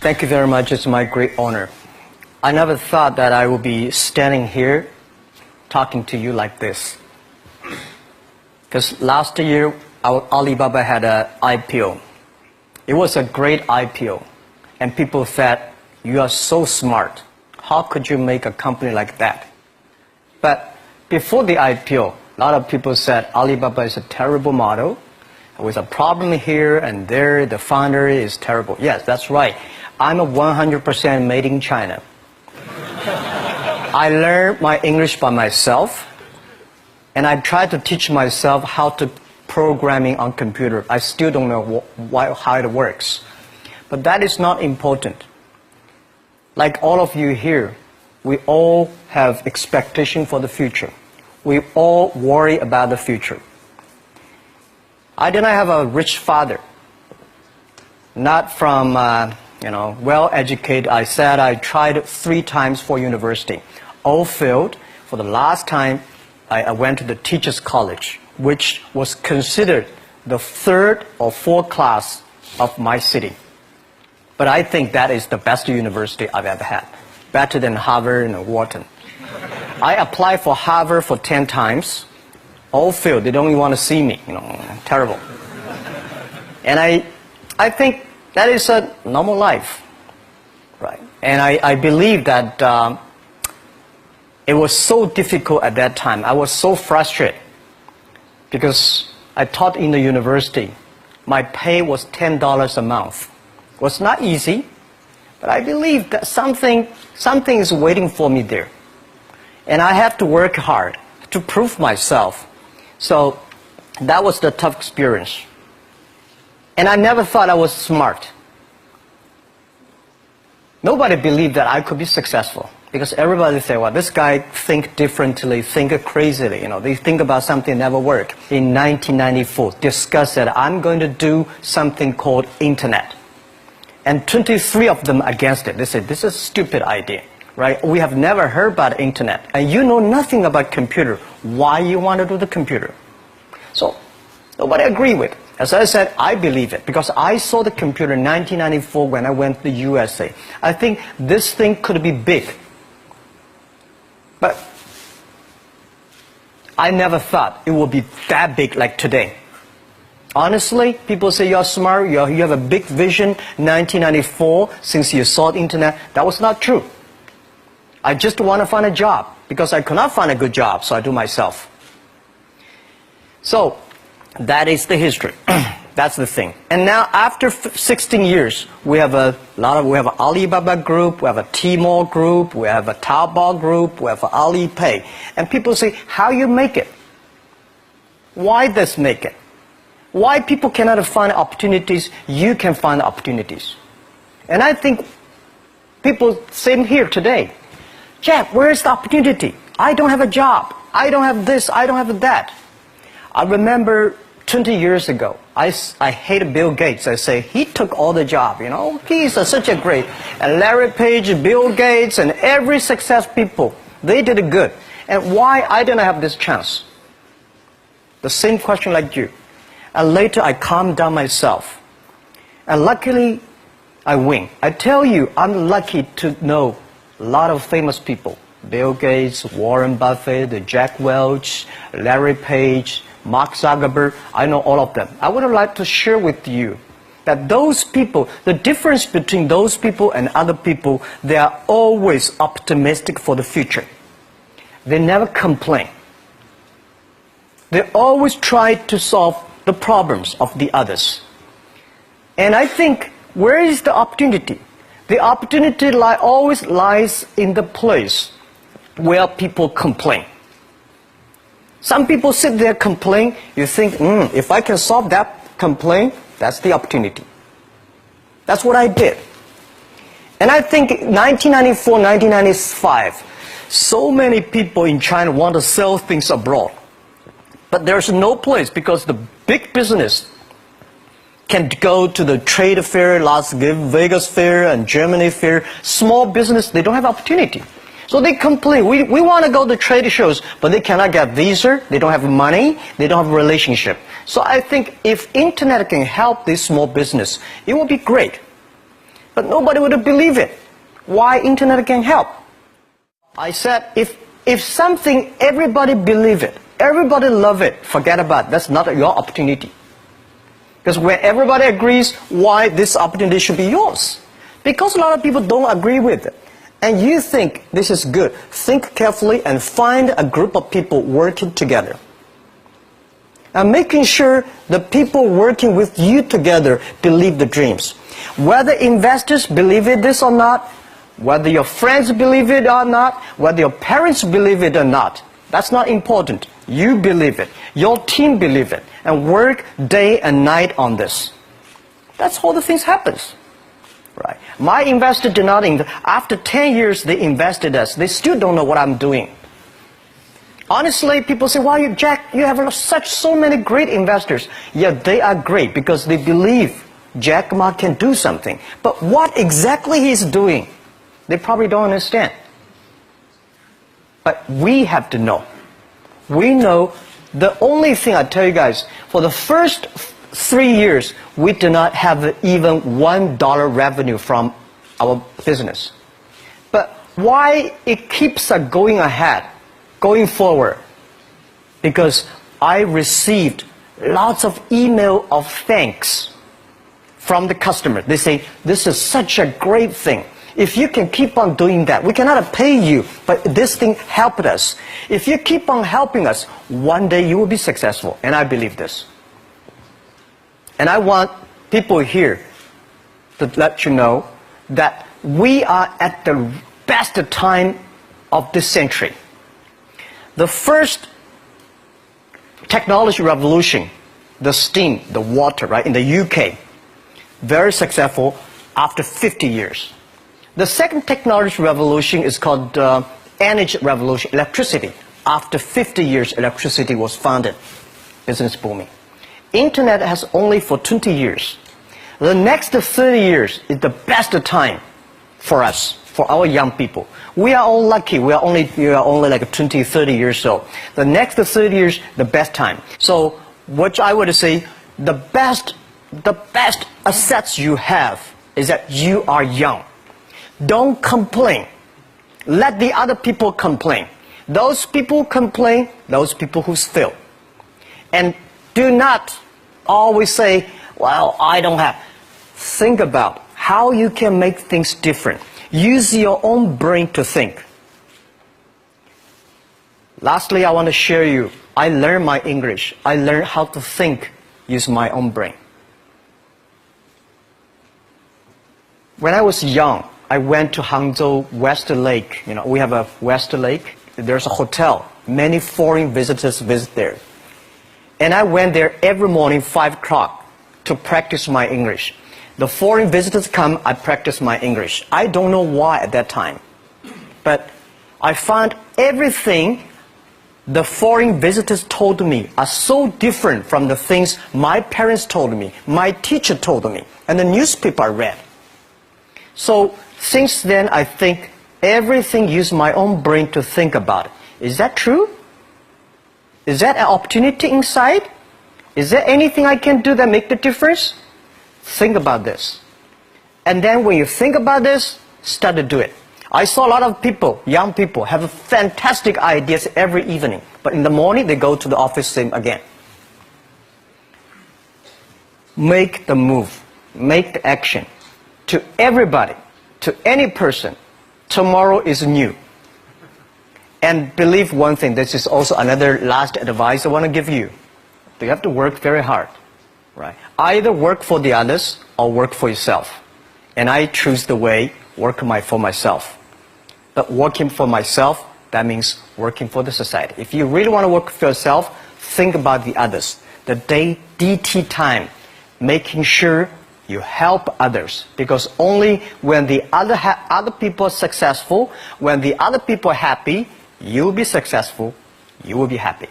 Thank you very much. It's my great honor. I never thought that I would be standing here talking to you like this. Because last year, Alibaba had an IPO. It was a great IPO. And people said, you are so smart. How could you make a company like that? But before the IPO, a lot of people said Alibaba is a terrible model. With a problem here and there, the founder is terrible. Yes, that's right. I'm a 100% made in China. I learned my English by myself, and I tried to teach myself how to programming on computer. I still don't know how it works. But that is not important. Like all of you here, we all have expectation for the future. We all worry about the future. I did not have a rich father. Not from, well-educated. I said I tried 3 times for university. All failed. For the last time, I went to the teacher's college, which was considered the 3rd or 4th class of my city. But I think that is the best university I've ever had. Better than Harvard and Wharton. I applied for Harvard for 10 times. All failed. They don't even want to see me. Terrible. And I think that is a normal life, right? And I believe that it was so difficult at that time. I was so frustrated because I taught in the university. My pay was $10 a month. It was not easy, but I believe that something is waiting for me there. And I have to work hard to prove myself. So that was the tough experience. And I never thought I was smart. Nobody believed that I could be successful. Because everybody say, well, this guy think differently, think crazily. They think about something never work. In 1994, discussed that I'm going to do something called internet. And 23 of them against it. They said, this is a stupid idea. Right? We have never heard about internet. And you know nothing about computer. Why you want to do the computer? So nobody agreed with it. As I said, I believe it. Because I saw the computer in 1994 when I went to the USA. I think this thing could be big. But I never thought it would be that big like today. Honestly, people say you're smart, you have a big vision. 1994, since you saw the internet, that was not true. I just want to find a job because I could not find a good job, so I do myself. So that is the history. That's the thing. And now after 16 years, we have an Alibaba group, we have a Tmall group, we have a Taobao group, we have an Alipay. And people say, how you make it? Why this make it? Why people cannot find opportunities, you can find opportunities. And I think people sitting here today, Jack, where's the opportunity? I don't have a job. I don't have this. I don't have that. I remember 20 years ago, I hated Bill Gates. I say, he took all the job, He's such a great. And Larry Page, Bill Gates, and every success people, they did it good. And why I didn't have this chance? The same question like you. And later I calmed down myself. And luckily, I win. I tell you, I'm lucky to know a lot of famous people. Bill Gates, Warren Buffett, Jack Welch, Larry Page, Mark Zuckerberg. I know all of them. I would like to share with you that those people, the difference between those people and other people, they are always optimistic for the future. They never complain. They always try to solve the problems of the others. And I think, where is the opportunity? The opportunity always lies in the place where people complain. Some people sit there complain. You think, if I can solve that complaint, that's the opportunity. That's what I did. And I think 1994, 1995, so many people in China want to sell things abroad. But there's no place because the big business can go to the trade fair, Las Vegas fair and Germany fair. Small business, they don't have opportunity. So they complain. We want to go to trade shows, but they cannot get visa. They don't have money. They don't have a relationship. So I think if internet can help this small business, it will be great. but nobody would believe it. Why internet can help? I said, if something, everybody believe it, everybody love it, forget about it. That's not your opportunity. Because when everybody agrees, why this opportunity should be yours? Because a lot of people don't agree with it. And you think this is good. Think carefully and find a group of people working together. And making sure the people working with you together believe the dreams. Whether investors believe it this or not, whether your friends believe it or not, whether your parents believe it or not, that's not important. You believe it. Your team believe it. And work day and night on this. That's how the things happens. Right. My investor did not after 10 years they invested us. They still don't know what I'm doing. Honestly, people say, "Wow, Jack, you have so many great investors." Yeah, they are great because they believe Jack Ma can do something. But what exactly he's doing, they probably don't understand. But we have to know. We know the only thing I tell you guys, for the first 3 years, we do not have even $1 revenue from our business. But why it keeps going ahead, going forward? Because I received lots of email of thanks from the customer. They say, "This is such a great thing. If you can keep on doing that, we cannot pay you, but this thing helped us. If you keep on helping us, one day you will be successful." And I believe this. And I want people here to let you know that we are at the best time of this century. The first technology revolution, the steam, the water, right, in the UK, very successful after 50 years. The second technology revolution is called energy revolution, electricity. After 50 years, electricity was founded, business booming. Internet has only for 20 years. The next 30 years is the best time for us, for our young people. We are all lucky. We are only like 20, 30 years old. The next 30 years, the best time. So what I would say, the best assets you have is that you are young. Don't complain. Let the other people complain. Those people complain, those people who fail. And do not always say, "Well, I don't have." Think about how you can make things different. Use your own brain to think. Lastly, I want to share you, I learned my English. I learned how to think, use my own brain. When I was young, I went to Hangzhou West Lake. You know, we have a West Lake. There's a hotel. Many foreign visitors visit there. And I went there every morning, 5 o'clock, to practice my English. The foreign visitors come, I practice my English. I don't know why at that time. But I found everything the foreign visitors told me are so different from the things my parents told me, my teacher told me, and the newspaper I read. So since then, I think everything use my own brain to think about it. Is that true? Is that an opportunity inside? Is there anything I can do that make the difference? Think about this. And then when you think about this, start to do it. I saw a lot of people, young people, have fantastic ideas every evening. But in the morning, they go to the office same again. Make the move. Make the action. To everybody, to any person, tomorrow is new. And believe one thing, this is also another last advice I want to give you. You have to work very hard. Right? Either work for the others or work for yourself. And I choose the way, work for myself. But working for myself, that means working for the society. If you really want to work for yourself, think about the others. The DT time, making sure you help others. Because only when the other people are successful, when the other people are happy, you will be successful, you will be happy.